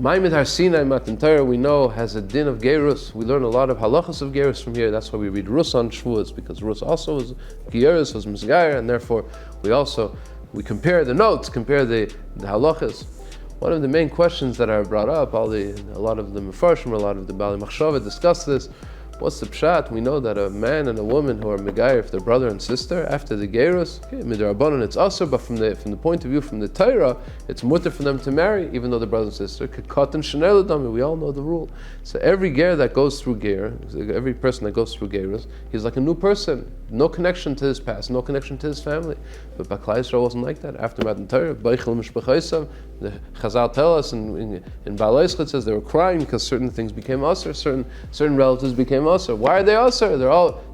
Ma'amid Har Sinai Matan Torah, we know, has a din of gerus. We learn a lot of halachas of gerus from here. That's why we read Rus on Shavuot, because Rus also was gerus, was misgayer, and therefore we compare the notes, compare the halachas. One of the main questions that are brought up, a lot of the Mefarshim, a lot of the Bali Machshava discuss this. What's the pshat? We know that a man and a woman who are megayer, if they're brother and sister, after the gerus, midrabanan it's asur, but from the point of view from the Torah, it's mutter for them to marry, even though they're brother and sister. Katan shenei ladami, we all know the rule. So every ger that goes through ger, every person that goes through gerus, he's like a new person, no connection to his past, no connection to his family. But Baklai Yisrael wasn't like that. After Matan Torah, Beichel Mishpachaisav, the Chazal tell us in Baalei Eschat says they were crying because certain things became asur, certain relatives became asur. Why are they asur?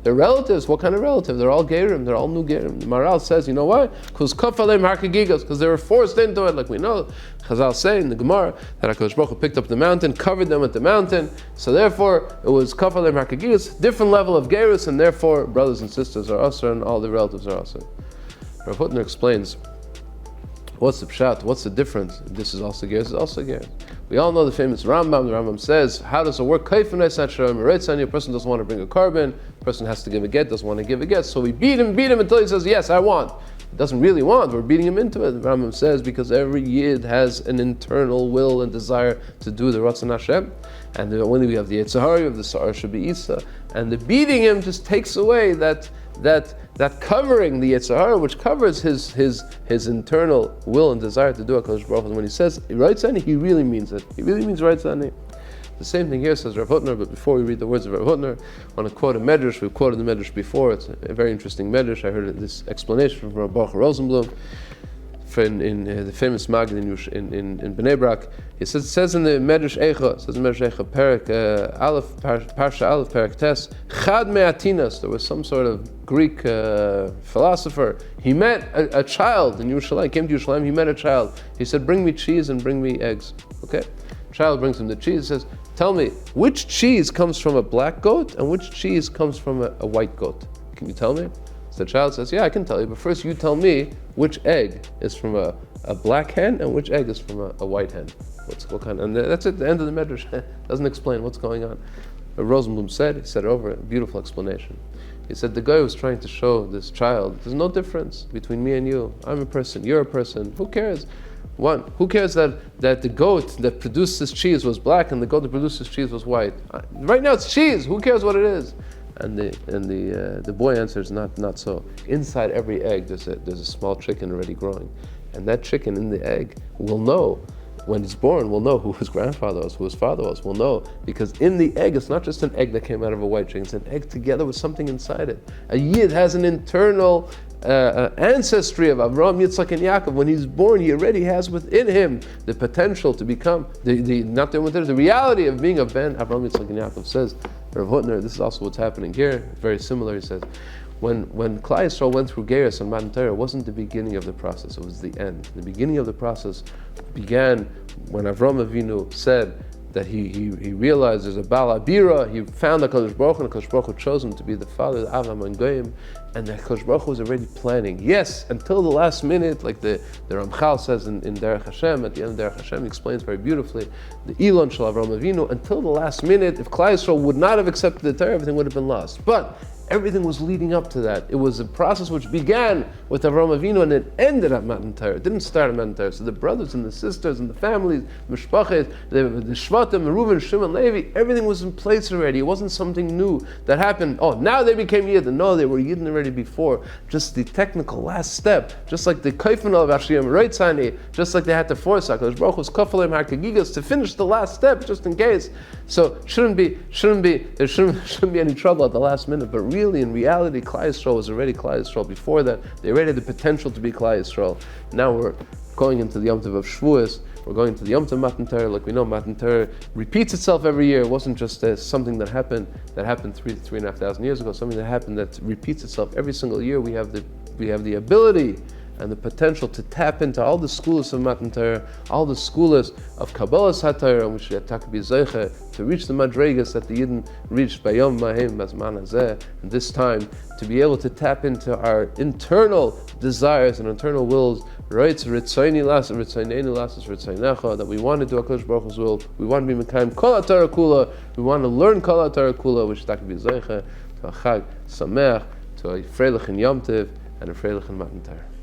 They're relatives. What kind of relative? They're all gerim. They're all new gerim. The Maral says, you know why? Because kafalem harkagigas, because they were forced into it. Like we know, Chazal say in the Gemara that HaKadosh Baruch Hu picked up the mountain, covered them with the mountain. So therefore, it was kafalem harkagigas, different level of gerus, and therefore brothers and sisters are asur, and all the relatives are asur. Rav Hutner explains, what's the pshat? What's the difference? This is also gerus, this is also gerus. We all know the famous Rambam. The Rambam says, how does it work? A person doesn't want to bring a carbon, a person has to give a get, doesn't want to give a get, so we beat him until he says, yes, I want. He doesn't really want, we're beating him into it. The Rambam says, because every Yid has an internal will and desire to do the Ratzon Hashem, and when we have the Yetzer Hara, we have the Sa'ar Shabba'isa, and the beating him just takes away that covering, the Yetzer Hara, which covers his internal will and desire to do HaKadosh Baruch Hu. When he says Reitzani, he really means it. He really means Reitzani. The same thing here says Rav Hutner, but before we read the words of Rav Hutner, I want to quote a medrash. We've quoted the medrash before. It's a very interesting medrash. I heard this explanation from Rav Baruch Rosenblum in the famous Magid in Bnei Brak. It says in the Medrash Eicha, Parak Aleph, Parsha Aleph, Parak Tes, Chad Me'atinas. There was some sort of Greek philosopher. He met a child in Yerushalayim. Came to Yerushalayim. He met a child. He said, "Bring me cheese and bring me eggs." Okay. Child brings him the cheese. He says, "Tell me, which cheese comes from a black goat and which cheese comes from a white goat? Can you tell me?" The child says, "Yeah, I can tell you, but first you tell me which egg is from a black hen and which egg is from a white hen. What kind?" And that's it. The end of the medrash. Doesn't explain what's going on. Rosenblum said it over, a beautiful explanation. He said the guy was trying to show this child, there's no difference between me and you. I'm a person, you're a person. Who cares? Who cares that the goat that produced this cheese was black and the goat that produced this cheese was white? Right now it's cheese. Who cares what it is? And the boy answers, not so. Inside every egg there's a small chicken already growing, and that chicken in the egg will know when it's born. Will know who his grandfather was, who his father was. Will know because in the egg it's not just an egg that came out of a white chicken. It's an egg together with something inside it. A Yid has an internal ancestry of Avraham, Yitzchak, and Yaakov. When he's born, he already has within him the potential to become the reality of being a ben Avraham, Yitzchak, and Yaakov. Says Rav Hutner, this is also what's happening here. Very similar. He says, when Klal Yisrael went through Gerus on Matan Torah, it wasn't the beginning of the process; it was the end. The beginning of the process began when Avraham Avinu said that he realized there's a Baal Abira. He found HaKadosh Baruch Hu, and HaKadosh Baruch Hu chose him to be the father of Avraham and Goyim, and the HaKadosh Baruch Hu was already planning. Yes, until the last minute, like the Ramchal says in Derech Hashem, at the end of Derech Hashem, he explains very beautifully, the Elon Shel Avraham Avinu, until the last minute, if Klal Yisrael would not have accepted the Torah, everything would have been lost. But everything was leading up to that. It was a process which began with Avraham Avinu and it ended at Matan Torah. It didn't start at Matan Torah. So the brothers and the sisters and the families, the Mishpachas, the Shvatim, Reuven, Shimon, Levi, everything was in place already. It wasn't something new that happened. Oh, now they became Yidden. No, they were Yidden already before. Just the technical last step. Just like the Kaifan of Ashiyam Reitzani, just like they had to force HaKadosh Baruch Hu's Kafalim HaKagigas to finish the last step, just in case. So there shouldn't be any trouble at the last minute. But really, in reality, Klal Yisrael was already Klal Yisrael before that. They already had the potential to be Klal Yisrael. Now we're going into the Yom Tov of Shavuos. We're going to the Yom Tov Matan Torah. Like we know, Matan Torah repeats itself every year. It wasn't just something that happened 3,500 years ago. Something that happened that repeats itself every single year. We have the ability and the potential to tap into all the schools of Matan Torah, all the schools of Kabbalah's HaTorah, and we should be zeicha to reach the madregas that the Yidden reached by Yom Mahim Bazman Hazeh, and this time to be able to tap into our internal desires and internal wills, that we want to do HaKadosh Baruch Hu's will, we want to be Mekayim Kol HaTorah Kula, we want to learn Kol HaTorah Kula, which should be zeicha to a Chag Sameach, to a Freilich in Yom Tiv, and a Freilich in Matan Torah.